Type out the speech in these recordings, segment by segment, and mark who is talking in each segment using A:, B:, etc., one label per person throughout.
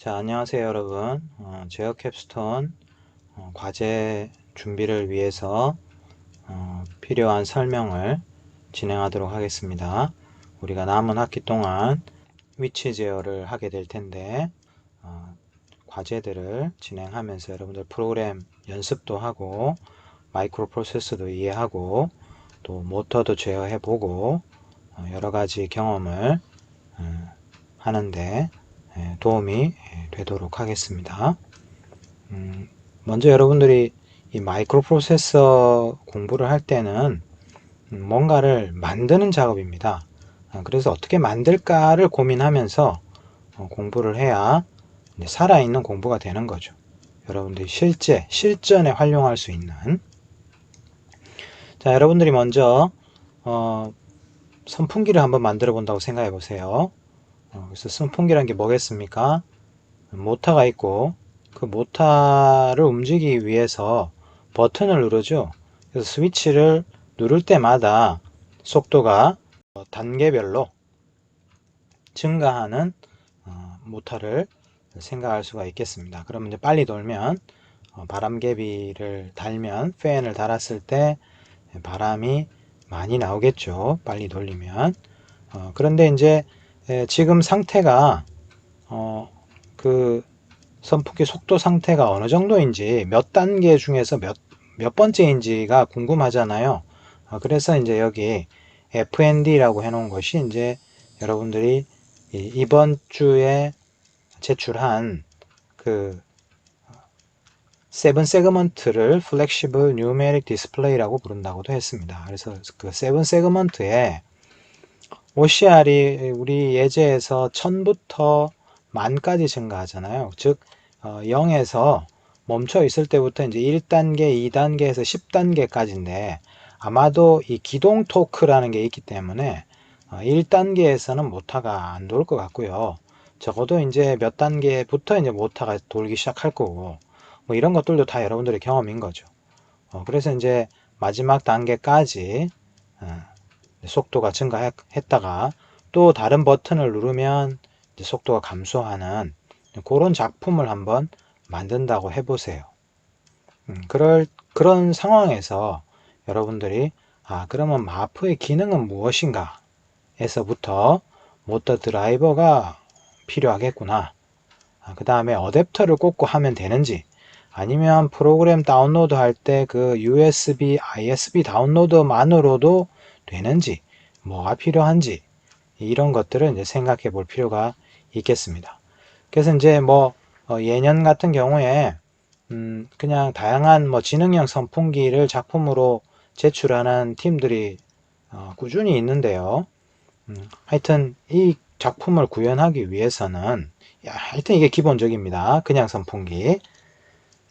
A: 자, 안녕하세요, 여러분. 제어 캡스톤 과제 준비를 위해서 필요한 설명을 진행하도록 하겠습니다. 우리가 남은 학기 동안 위치 제어를 하게 될 텐데 과제들을 진행하면서 여러분들 프로그램 연습도 하고 마이크로 프로세서도 이해하고 또 모터도 제어해보고 여러 가지 경험을 하는데 도움이 되도록 하겠습니다. 먼저 여러분들이 이 마이크로 프로세서 공부를 할 때는 뭔가를 만드는 작업입니다. 그래서 어떻게 만들까를 고민하면서 공부를 해야 살아있는 공부가 되는 거죠. 여러분들이 실전에 활용할 수 있는. 자, 여러분들이 먼저 선풍기를 한번 만들어 본다고 생각해 보세요. 그래서 선풍기란 게 뭐겠습니까? 모터가 있고 그 모터를 움직이기 위해서 버튼을 누르죠. 그래서 스위치를 누를 때마다 속도가 단계별로 증가하는 모터를 생각할 수가 있겠습니다. 그러면 이제 빨리 돌면 바람개비를 달면 팬을 달았을 때 바람이 많이 나오겠죠. 빨리 돌리면. 그런데 이제 지금 상태가 그 선풍기 속도 상태가 어느 정도인지 몇 단계 중에서 몇 번째인지가 궁금하잖아요. 그래서 이제 여기 FND라고 해놓은 것이 이제 여러분들이 이번 주에 제출한 그 세븐 세그먼트를 Flexible Numeric Display라고 부른다고도 했습니다. 그래서 그 세븐 세그먼트에 OCR이 우리 예제에서 1000부터 만까지 증가하잖아요. 즉 0에서 멈춰 있을 때부터 이제 1단계, 2단계에서 10단계까지인데 아마도 이 기동 토크라는 게 있기 때문에 1단계에서는 모터가 안 돌 것 같고요. 적어도 이제 몇 단계부터 이제 모터가 돌기 시작할 거고 뭐 이런 것들도 다 여러분들의 경험인 거죠. 그래서 이제 마지막 단계까지 속도가 증가했다가 또 다른 버튼을 누르면 속도가 감소하는 그런 작품을 한번 만든다고 해보세요. 그런 상황에서 여러분들이 그러면 마프의 기능은 무엇인가 에서부터 모터 드라이버가 필요하겠구나. 그 다음에 어댑터를 꽂고 하면 되는지 아니면 프로그램 다운로드 할 때 그 USB, ISB 다운로드만으로도 되는지 뭐가 필요한지 이런 것들을 이제 생각해 볼 필요가 있겠습니다. 그래서 이제 뭐 예년 같은 경우에 그냥 다양한 뭐 지능형 선풍기를 작품으로 제출하는 팀들이 꾸준히 있는데요. 하여튼 이 작품을 구현하기 위해서는 하여튼 이게 기본적입니다. 그냥 선풍기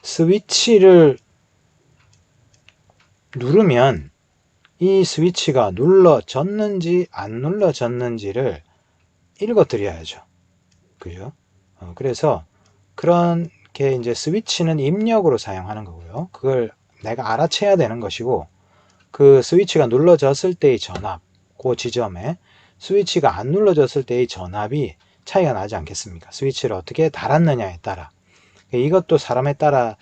A: 스위치를 누르면 이 스위치가 눌러졌는지 안 눌러졌는지를 읽어 드려야죠. 그죠? 그래서 그렇게 이제 스위치는 입력으로 사용하는 거고요. 그걸 내가 알아채야 되는 것이고 그 스위치가 눌러졌을 때의 전압, 그 지점에 스위치가 안 눌러졌을 때의 전압이 차이가 나지 않겠습니까? 스위치를 어떻게 달았느냐에 따라. 이것도 사람에 따라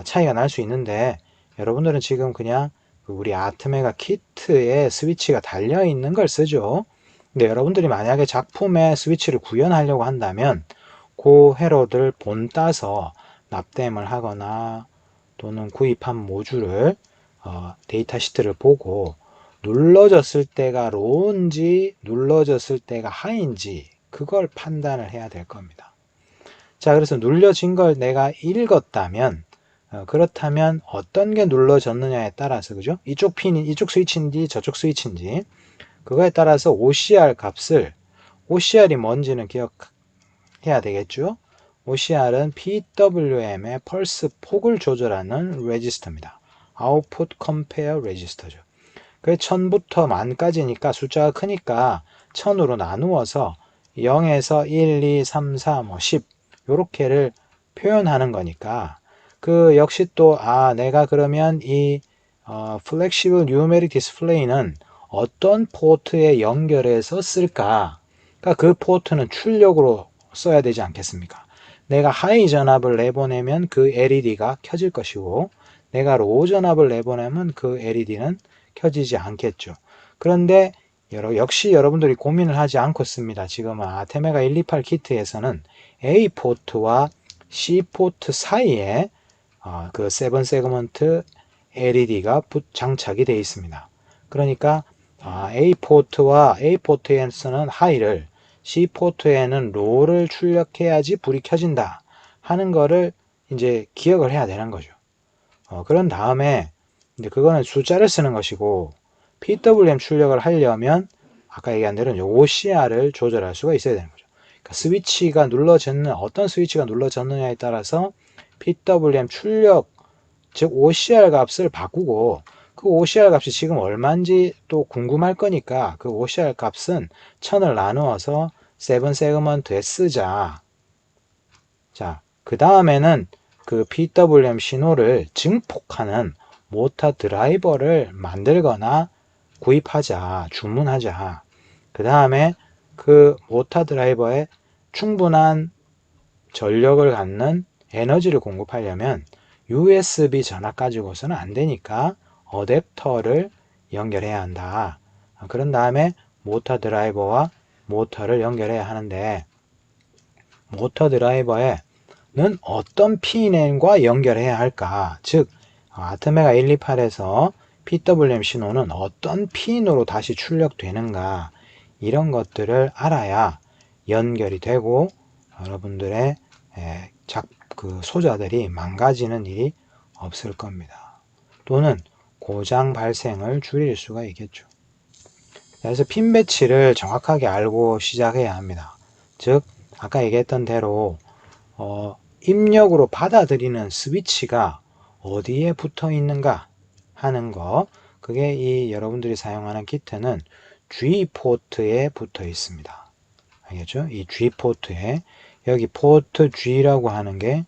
A: 차이가 날 수 있는데 여러분들은 지금 그냥 우리 아트메가 키트에 스위치가 달려있는 걸 쓰죠. 근데 여러분들이 만약에 작품에 스위치를 구현하려고 한다면 그 회로들 본따서 납땜을 하거나 또는 구입한 모듈을 데이터 시트를 보고 눌러졌을 때가 로우인지 눌러졌을 때가 하이인지 그걸 판단을 해야 될 겁니다. 자, 그래서 눌려진 걸 내가 읽었다면 그렇다면 어떤 게 눌러졌느냐에 따라서 그죠? 이쪽 스위치인지 저쪽 스위치인지 그거에 따라서 OCR 값을 OCR이 뭔지는 기억해야 되겠죠? OCR은 PWM의 펄스 폭을 조절하는 레지스터입니다. Output Compare Register죠. 그게 1000부터 만까지니까 숫자가 크니까 1000으로 나누어서 0에서 1, 2, 3, 4, 10 요렇게를 표현하는 거니까 그 역시 또 내가 그러면 이 Flexible Numeric Display는 어떤 포트에 연결해서 쓸까? 그러니까 그 포트는 출력으로 써야 되지 않겠습니까? 내가 하이 전압을 내보내면 그 LED가 켜질 것이고 내가 로우 전압을 내보내면 그 LED는 켜지지 않겠죠. 그런데 역시 여러분들이 고민을 하지 않고 씁니다. 지금은 아테메가 128 키트에서는 A 포트와 C 포트 사이에 그 7 세그먼트 LED가 장착이 되어 있습니다. 그러니까 A 포트에서는 하이를, C 포트에는 로우를 출력해야지 불이 켜진다 하는 거를 이제 기억을 해야 되는 거죠. 그런 다음에 이제 그거는 숫자를 쓰는 것이고, PWM 출력을 하려면 아까 얘기한 대로 OCR을 조절할 수가 있어야 되는 거죠. 그러니까 스위치가 눌러졌는, 어떤 스위치가 눌러졌느냐에 따라서 PWM 출력, 즉 OCR 값을 바꾸고, 그 OCR 값이 지금 얼마인지 또 궁금할 거니까 그 OCR 값은 1000을 나누어서 7 세그먼트에 쓰자. 자, 그 다음에는 그 PWM 신호를 증폭하는 모터 드라이버를 만들거나 구입하자, 주문하자. 그 다음에 그 모터 드라이버에 충분한 전력을 갖는 에너지를 공급하려면 USB 전압 가지고서는 안 되니까 어댑터를 연결해야 한다. 그런 다음에 모터 드라이버와 모터를 연결해야 하는데, 모터 드라이버에는 어떤 핀과 연결해야 할까? 즉, 아트메가 128에서 PWM 신호는 어떤 핀으로 다시 출력되는가? 이런 것들을 알아야 연결이 되고 여러분들의 그 소자들이 망가지는 일이 없을 겁니다. 또는 고장 발생을 줄일 수가 있겠죠. 그래서 핀 배치를 정확하게 알고 시작해야 합니다. 즉 아까 얘기했던 대로 입력으로 받아들이는 스위치가 어디에 붙어 있는가 하는 거, 그게 이 여러분들이 사용하는 키트는 G 포트에 붙어 있습니다. 알겠죠? 이 G 포트에, 여기 포트 G라고 하는 게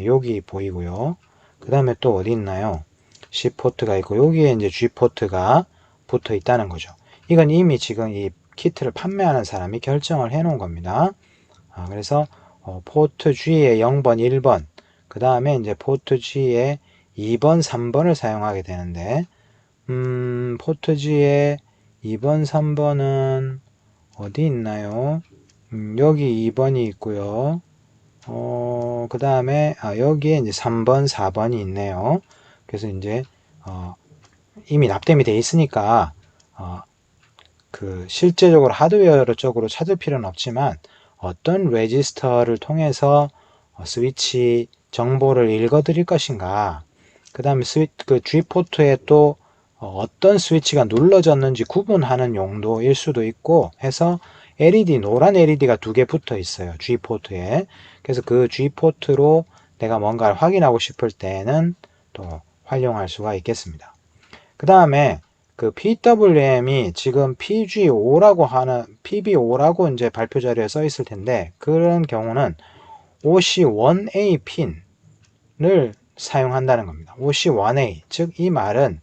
A: 여기 보이고요. 그 다음에 또 어디 있나요? C 포트가 있고 여기에 이제 G 포트가 붙어 있다는 거죠. 이건 이미 지금 이 키트를 판매하는 사람이 결정을 해 놓은 겁니다. 그래서 포트 G의 0번, 1번, 그 다음에 이제 포트 G의 2번, 3번을 사용하게 되는데, 포트 G의 2번, 3번은 어디 있나요? 여기 2번이 있고요. 그 다음에 여기에 이제 3번, 4번이 있네요. 그래서 이제 이미 납땜이 돼 있으니까 그 실제적으로 하드웨어적으로 찾을 필요는 없지만 어떤 레지스터를 통해서 스위치 정보를 읽어드릴 것인가, 그 다음에 그 G포트에 또 어떤 스위치가 눌러졌는지 구분하는 용도일 수도 있고 해서 LED, 노란 LED가 2개 붙어 있어요. G포트에. 그래서 그 G포트로 내가 뭔가를 확인하고 싶을 때는 또 활용할 수가 있겠습니다. 그 다음에 그 PWM이 지금 PG5라고 하는, PB5라고 이제 발표 자료에 써 있을 텐데, 그런 경우는 OC1A 핀을 사용한다는 겁니다. OC1A. 즉, 이 말은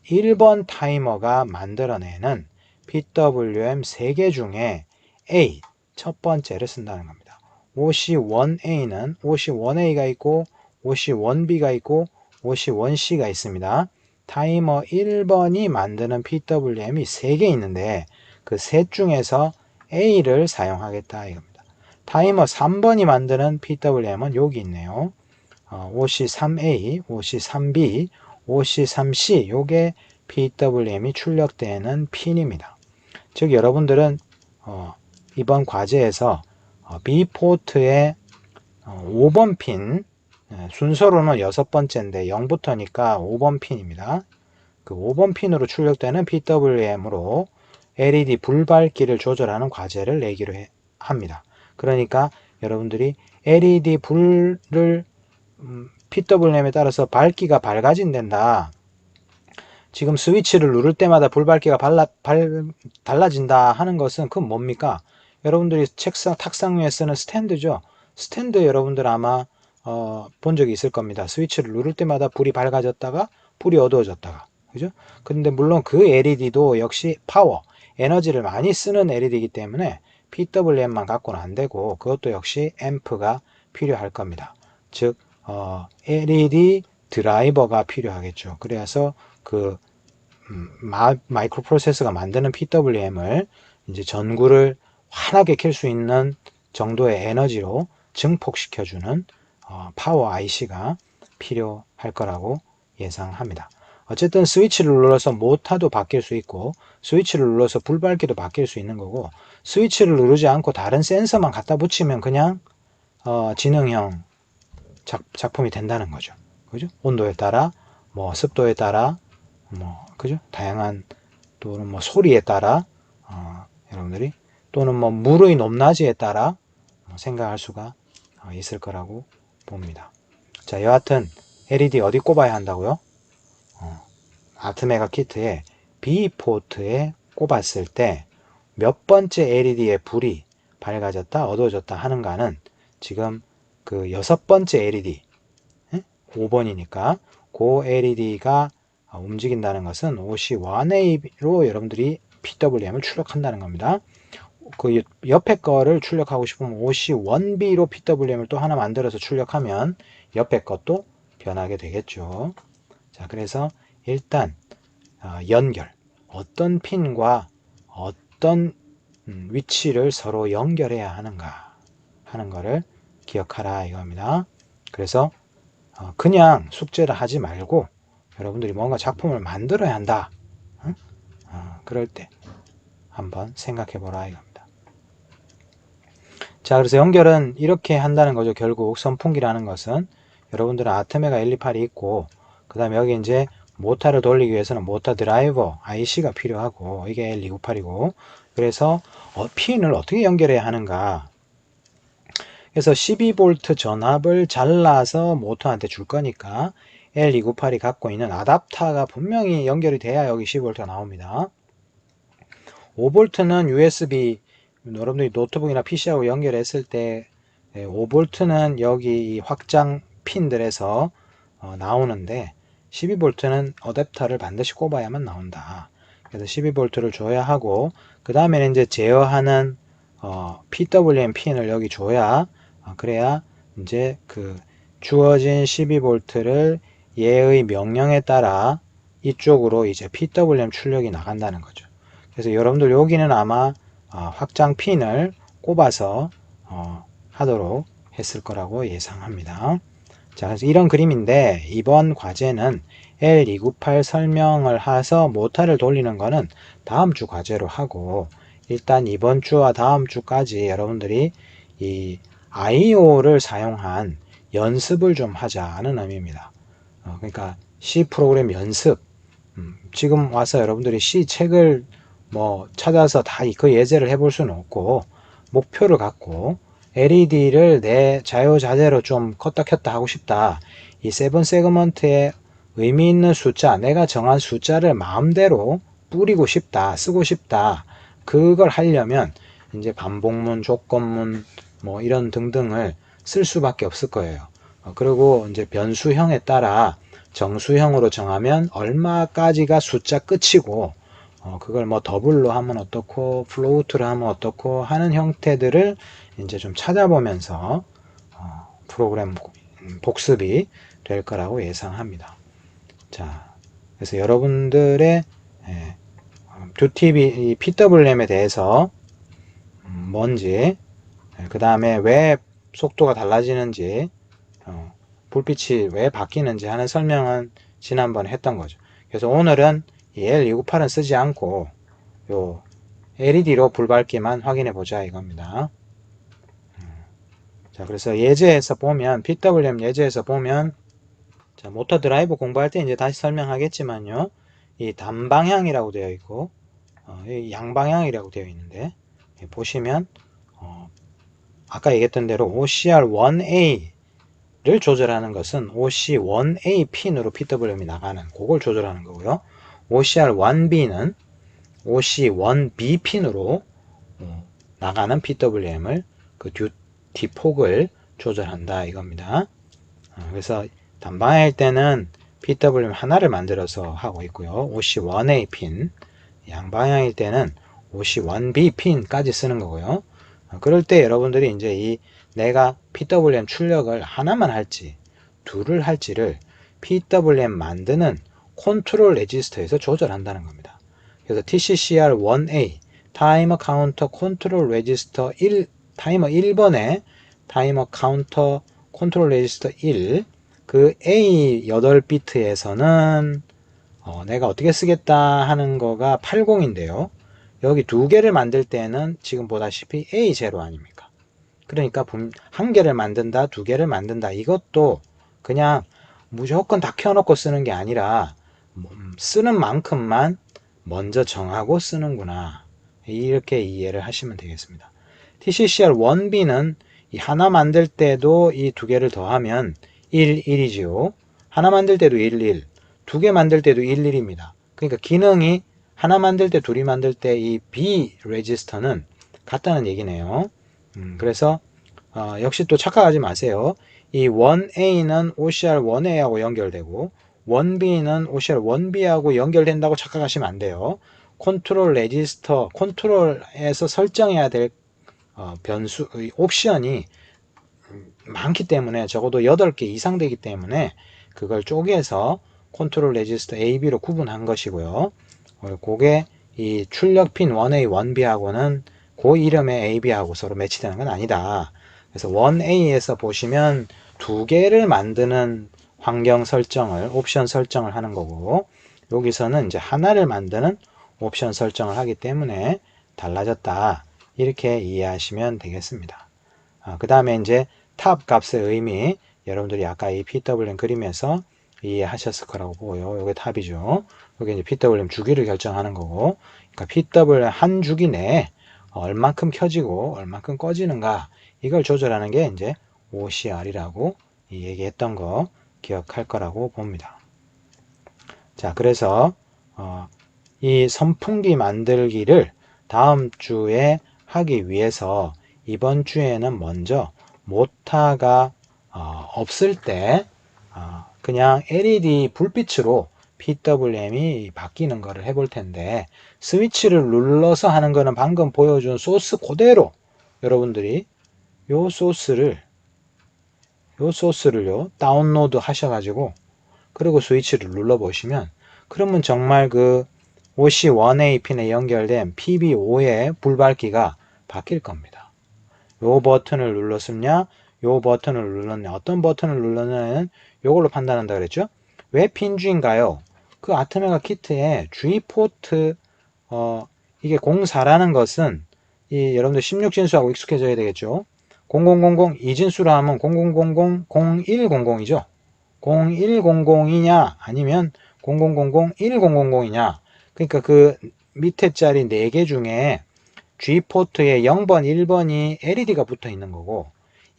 A: 1번 타이머가 만들어내는 PWM 3개 중에 A, 첫 번째를 쓴다는 겁니다. OC1A는 OC1A가 있고, OC1B가 있고, OC1C가 있습니다. 타이머 1번이 만드는 PWM이 3개 있는데 그 셋 중에서 A를 사용하겠다 이겁니다. 타이머 3번이 만드는 PWM은 여기 있네요. OC3A, OC3B, OC3C, 요게 PWM이 출력되는 핀입니다. 즉 여러분들은 이번 과제에서 B포트의 5번 핀, 순서로는 6번째인데 0부터니까 5번 핀입니다. 그 5번 핀으로 출력되는 PWM으로 LED 불밝기를 조절하는 과제를 내기로 합니다. 그러니까 여러분들이 LED 불을 PWM에 따라서 밝기가 밝아진다. 지금 스위치를 누를 때마다 불밝기가 달라진다 하는 것은 그건 뭡니까? 여러분들이 탁상 위에 쓰는 스탠드죠. 스탠드 여러분들 아마 본 적이 있을 겁니다. 스위치를 누를 때마다 불이 밝아졌다가 불이 어두워졌다가, 그죠? 근데 물론 그 LED도 역시 파워, 에너지를 많이 쓰는 LED이기 때문에 PWM만 갖고는 안 되고 그것도 역시 앰프가 필요할 겁니다. 즉 LED 드라이버가 필요하겠죠. 그래서 그 마이크로 프로세서가 만드는 PWM을 이제 전구를 환하게 켤 수 있는 정도의 에너지로 증폭시켜주는 파워 IC가 필요할 거라고 예상합니다. 어쨌든 스위치를 눌러서 모타도 바뀔 수 있고 스위치를 눌러서 불밝기도 바뀔 수 있는 거고 스위치를 누르지 않고 다른 센서만 갖다 붙이면 그냥 지능형 작품이 된다는 거죠. 그죠? 온도에 따라 뭐 습도에 따라 뭐 그죠? 다양한 또는 뭐 소리에 따라 여러분들이 또는 뭐 물의 높낮이에 따라 생각할 수가 있을 거라고 봅니다. 자, 여하튼 LED 어디 꼽아야 한다고요? 아트메가 키트에 B 포트에 꼽았을 때 몇 번째 LED의 불이 밝아졌다 어두워졌다 하는가는 지금 그 6번째 LED 5번이니까 그 LED가 움직인다는 것은 OC1A로 여러분들이 PWM을 출력한다는 겁니다. 그 옆에 거를 출력하고 싶으면 OC1B로 PWM을 또 하나 만들어서 출력하면 옆에 것도 변하게 되겠죠. 자, 그래서 일단 연결, 어떤 핀과 어떤 위치를 서로 연결해야 하는가 하는 거를 기억하라 이겁니다. 그래서 그냥 숙제를 하지 말고 여러분들이 뭔가 작품을 만들어야 한다. 그럴 때 한번 생각해 보라 이겁니다. 자, 그래서 연결은 이렇게 한다는 거죠. 결국 선풍기라는 것은 여러분들은 아트메가 128이 있고 그 다음에 여기 이제 모터를 돌리기 위해서는 모터 드라이버 IC가 필요하고 이게 L298이고 그래서 핀을 어떻게 연결해야 하는가. 그래서 12V 전압을 잘라서 모터한테 줄 거니까 L298이 갖고 있는 아답터가 분명히 연결이 돼야 여기 12V가 나옵니다. 5V는 USB 여러분들이 노트북이나 PC하고 연결했을 때 5V는 여기 확장 핀들에서 나오는데 12V는 어댑터를 반드시 꼽아야만 나온다. 그래서 12V를 줘야 하고 그 다음에는 이제 제어하는 PWM 핀을 여기 줘야 그래야 이제 그 주어진 12V를 얘의 명령에 따라 이쪽으로 이제 PWM 출력이 나간다는 거죠. 그래서 여러분들 여기는 아마 확장 핀을 꼽아서 하도록 했을 거라고 예상합니다. 자, 그래서 이런 그림인데 이번 과제는 L298 설명을 해서 모터를 돌리는 거는 다음 주 과제로 하고 일단 이번 주와 다음 주까지 여러분들이 이 IO를 사용한 연습을 좀 하자는 의미입니다. 그러니까 C 프로그램 연습 지금 와서 여러분들이 C 책을 뭐 찾아서 다 그 예제를 해볼 수는 없고 목표를 갖고 LED를 내 자유자재로 좀 껐다 켰다 하고 싶다. 이 세븐 세그먼트의 의미 있는 숫자, 내가 정한 숫자를 마음대로 뿌리고 싶다, 쓰고 싶다. 그걸 하려면 이제 반복문, 조건문, 뭐 이런 등등을 쓸 수밖에 없을 거예요. 그리고 이제 변수형에 따라 정수형으로 정하면 얼마까지가 숫자 끝이고 그걸 뭐 더블로 하면 어떻고 플로우트로 하면 어떻고 하는 형태들을 이제 좀 찾아보면서 프로그램 복습이 될 거라고 예상합니다. 자, 그래서 여러분들의 듀티비 PWM에 대해서 뭔지 그 다음에 왜 속도가 달라지는지 불빛이 왜 바뀌는지 하는 설명은 지난번에 했던 거죠. 그래서 오늘은 이 L298은 쓰지 않고 요 LED로 불밝기만 확인해 보자 이겁니다. 자, 그래서 예제에서 보면 PWM 예제에서 보면 자, 모터 드라이버 공부할 때 이제 다시 설명하겠지만요. 이 단방향이라고 되어 있고 양방향이라고 되어 있는데 보시면 아까 얘기했던 대로 OCR1A를 조절하는 것은 OC1A 핀으로 PWM이 나가는 그걸 조절하는 거고요. OCR1B는 OC1B 핀으로 나가는 PWM을 그 듀티 폭을 조절한다 이겁니다. 그래서 단방향일 때는 PWM 하나를 만들어서 하고 있고요. OC1A 핀, 양방향일 때는 OC1B 핀까지 쓰는 거고요. 그럴 때 여러분들이 이제 이 내가 PWM 출력을 하나만 할지 둘을 할지를 PWM 만드는 컨트롤 레지스터에서 조절한다는 겁니다. 그래서 TCCR1A 타이머 카운터 컨트롤 레지스터 1 타이머 1번에 타이머 카운터 컨트롤 레지스터 1 그 A 8비트에서는 내가 어떻게 쓰겠다 하는 거가 80인데요. 여기 두 개를 만들 때는 지금 보다시피 A0 아닙니까? 그러니까 한 개를 만든다, 두 개를 만든다. 이것도 그냥 무조건 다 켜놓고 쓰는 게 아니라 쓰는 만큼만 먼저 정하고 쓰는구나. 이렇게 이해를 하시면 되겠습니다. TCCR1B는 이 하나 만들 때도 이 두 개를 더하면 1, 1이지요. 하나 만들 때도 1, 1. 두 개 만들 때도 1, 1입니다. 그러니까 기능이 하나 만들 때, 둘이 만들 때 이 B 레지스터는 같다는 얘기네요. 그래서 역시 또 착각하지 마세요. 이 1A는 OCR1A하고 연결되고 1B는 OCR1B하고 연결된다고 착각하시면 안 돼요. 컨트롤 레지스터, 컨트롤에서 설정해야 될 변수, 옵션이 많기 때문에 적어도 8개 이상 되기 때문에 그걸 쪼개서 컨트롤 레지스터 AB로 구분한 것이고요. 그게 이 출력 핀 1A, 1B하고는 그 이름의 AB하고 서로 매치되는 건 아니다. 그래서 1A에서 보시면 두 개를 만드는 환경 설정을, 옵션 설정을 하는 거고, 여기서는 이제 하나를 만드는 옵션 설정을 하기 때문에 달라졌다. 이렇게 이해하시면 되겠습니다. 그 다음에 이제 탑 값의 의미, 여러분들이 아까 이 PWM 그림에서 이해하셨을 거라고 보고요. 이게 탑이죠. 이게 이제 PWM 주기를 결정하는 거고, 그러니까 PWM 한 주기 내에 얼만큼 켜지고 얼만큼 꺼지는가 이걸 조절하는 게 이제 OCR이라고 얘기했던 거 기억할 거라고 봅니다. 자, 그래서 이 선풍기 만들기를 다음 주에 하기 위해서 이번 주에는 먼저 모타가 없을 때 그냥 LED 불빛으로 PWM이 바뀌는 거를 해볼 텐데, 스위치를 눌러서 하는 거는 방금 보여준 소스 그대로 여러분들이 요 소스를요 다운로드 하셔가지고 그리고 스위치를 눌러 보시면, 그러면 정말 그 OC1A 핀에 연결된 PB5의 불밝기가 바뀔 겁니다. 요 버튼을 눌렀으냐, 요 버튼을 눌렀냐, 어떤 버튼을 눌렀냐는 요걸로 판단한다 그랬죠. 왜 핀주인가요? 그 아트메가 키트에 G 포트 이게 04라는 것은 이 여러분들 16진수하고 익숙해져야 되겠죠. 0000 이진수로 하면 0000 0100이죠. 0100이냐 아니면 0000 1000이냐. 그러니까 그 밑에 자리 4개 중에 G포트에 0번, 1번이 LED가 붙어 있는 거고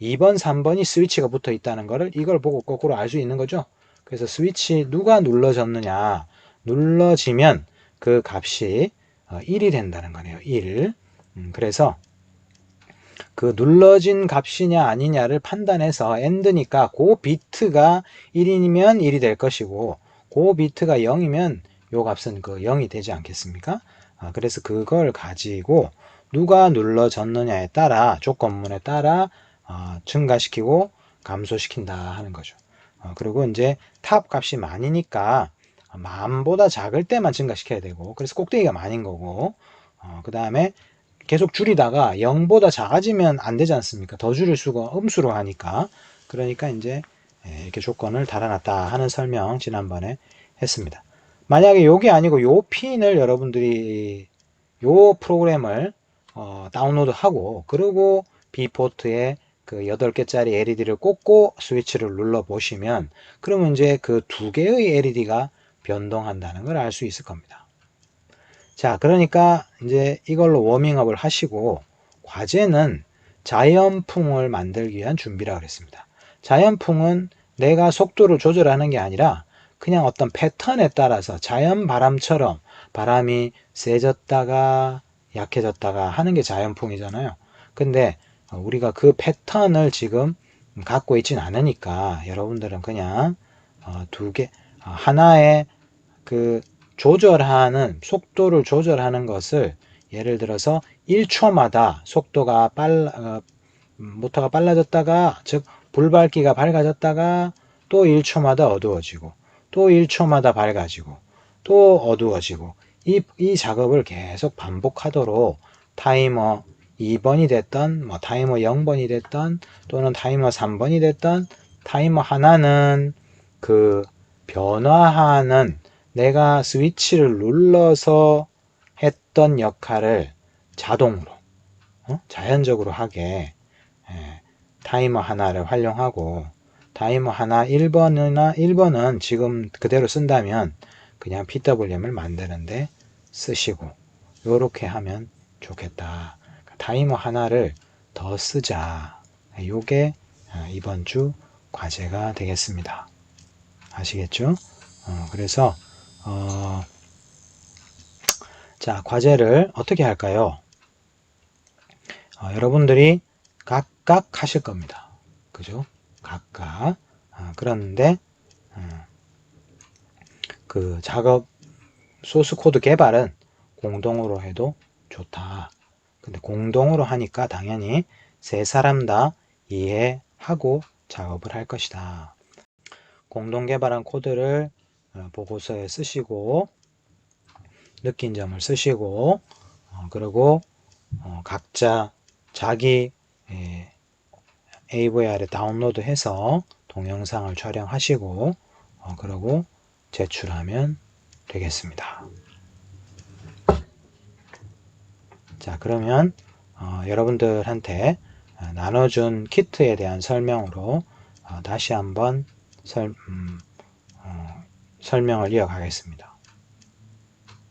A: 2번, 3번이 스위치가 붙어 있다는 거를 이걸 보고 거꾸로 알 수 있는 거죠. 그래서 스위치 누가 눌러졌느냐, 눌러지면 그 값이 1이 된다는 거네요. 1. 그래서 그 눌러진 값이냐 아니냐를 판단해서 AND니까 그 비트가 1이면 1이 될 것이고 그 비트가 0이면 요 값은 그 0이 되지 않겠습니까? 그래서 그걸 가지고 누가 눌러졌느냐에 따라 조건문에 따라 증가시키고 감소시킨다 하는 거죠. 그리고 이제 탑 값이 많으니까 만보다 작을 때만 증가시켜야 되고, 그래서 꼭대기가 만인 거고, 그 다음에 계속 줄이다가 0보다 작아지면 안 되지 않습니까? 더 줄일 수가 음수로 하니까. 그러니까 이제 이렇게 조건을 달아놨다 하는 설명 지난번에 했습니다. 만약에 요게 아니고 요 핀을 여러분들이 요 프로그램을 다운로드 하고 그리고 B포트에 그 8개짜리 LED를 꽂고 스위치를 눌러 보시면, 그러면 이제 그 두 개의 LED가 변동한다는 걸 알 수 있을 겁니다. 자, 그러니까 이제 이걸로 워밍업을 하시고, 과제는 자연풍을 만들기 위한 준비라 그랬습니다. 자연풍은 내가 속도를 조절하는 게 아니라 그냥 어떤 패턴에 따라서 자연 바람처럼 바람이 세졌다가 약해졌다가 하는 게 자연풍이잖아요. 근데 우리가 그 패턴을 지금 갖고 있진 않으니까 여러분들은 그냥 하나의 그 조절하는, 속도를 조절하는 것을 예를 들어서 1초마다 속도가 모터가 빨라졌다가, 즉 불밝기가 밝아졌다가 또 1초마다 어두워지고 또 1초마다 밝아지고 또 어두워지고, 이 작업을 계속 반복하도록 타이머 2번이 됐던 뭐 타이머 0번이 됐던 또는 타이머 3번이 됐던 타이머 하나는 그 변화하는, 내가 스위치를 눌러서 했던 역할을 자동으로 자연적으로 하게 타이머 하나를 활용하고, 타이머 하나 1번은 지금 그대로 쓴다면 그냥 PWM을 만드는데 쓰시고, 요렇게 하면 좋겠다. 타이머 하나를 더 쓰자. 요게 이번 주 과제가 되겠습니다. 아시겠죠? 그래서 자, 과제를 어떻게 할까요? 여러분들이 각각 하실 겁니다. 그죠? 각각. 그런데 그 작업 소스 코드 개발은 공동으로 해도 좋다. 근데 공동으로 하니까 당연히 세 사람 다 이해하고 작업을 할 것이다. 공동 개발한 코드를 보고서에 쓰시고, 느낀 점을 쓰시고, 그리고 각자 자기 AVR에 다운로드해서 동영상을 촬영하시고, 그리고 제출하면 되겠습니다. 자, 그러면 여러분들한테 나눠준 키트에 대한 설명으로 다시 한번 설명을 이어가겠습니다.